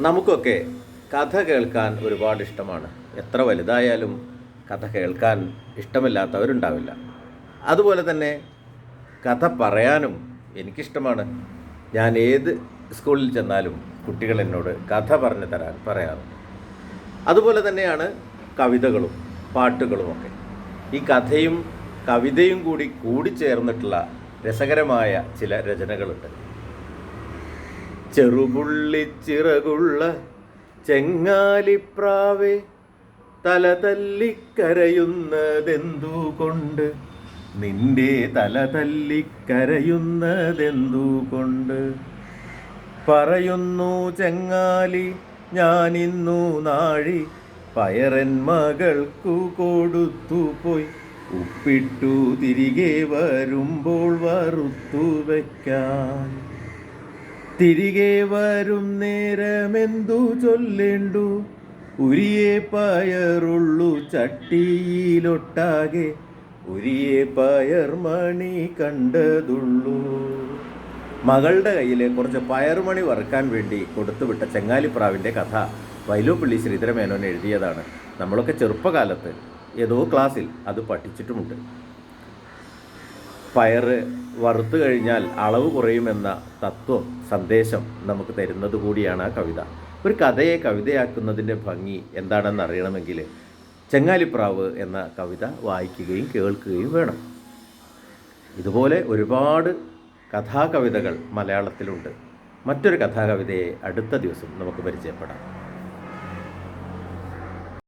നമുക്കൊക്കെ കഥ കേൾക്കാൻ ഒരുപാട് ഇഷ്ടമാണ്. എത്ര വലുതായാലും കഥ കേൾക്കാൻ ഇഷ്ടമില്ലാത്തവരുണ്ടാവില്ല. അതുപോലെ തന്നെ കഥ പറയാനും എനിക്കിഷ്ടമാണ്. ഞാൻ ഏത് സ്കൂളിൽ ചെന്നാലും കുട്ടികൾ എന്നോട് കഥ പറഞ്ഞു തരാൻ പറയാറുണ്ട്. അതുപോലെ തന്നെയാണ് കവിതകളും പാട്ടുകളുമൊക്കെ. ഈ കഥയും കവിതയും കൂടി ചേർന്നിട്ടുള്ള രസകരമായ ചില രചനകളുണ്ട്. ചെറുപുള്ളിച്ചിറകുള്ള ചെങ്ങാലിപ്രാവേ തല തല്ലിക്കരയുന്നതെന്തുകൊണ്ട്, നിന്റെ തല തല്ലിക്കരയുന്നതെന്തുകൊണ്ട്? പറയുന്നു ചെങ്ങാലി ഞാനിന്നു നാഴി പയറൻ മകൾക്കു കൊടുത്തു പോയി, ഉപ്പിട്ടു തിരികെ വരുമ്പോൾ വറുത്തു വയ്ക്കാൻ. തിരികെ വരും നേരമെന്തു ചൊല്ലേണ്ടു, ഉരിയെ പയറുള്ളു ചട്ടിയിലൊട്ടാകെ, ഉരിയെ പയർ മണി കണ്ടതുള്ളൂ. മകളുടെ കയ്യിൽ കുറച്ച് പയർമണി വറുക്കാൻ വേണ്ടി കൊടുത്തുവിട്ട ചെങ്ങാലിപ്രാവിൻ്റെ കഥ വൈലോപ്പിള്ളി ശ്രീധരമേനോൻ എഴുതിയതാണ്. നമ്മളൊക്കെ ചെറുപ്പകാലത്ത് ഏതോ ക്ലാസ്സിൽ അത് പഠിച്ചിട്ടുമുണ്ട്. പയറ് വറുത്തു കഴിഞ്ഞാൽ അളവ് കുറയുമെന്ന തത്വം സന്ദേശം നമുക്ക് തരുന്നത് കൂടിയാണ് ആ കവിത. ഒരു കഥയെ കവിതയാക്കുന്നതിൻ്റെ ഭംഗി എന്താണെന്ന് അറിയണമെങ്കിൽ ചെങ്ങാലിപ്രാവ് എന്ന കവിത വായിക്കുകയും കേൾക്കുകയും വേണം. ഇതുപോലെ ഒരുപാട് കഥാകവിതകൾ മലയാളത്തിലുണ്ട്. മറ്റൊരു കഥാകവിതയെ അടുത്ത ദിവസം നമുക്ക് പരിചയപ്പെടാം.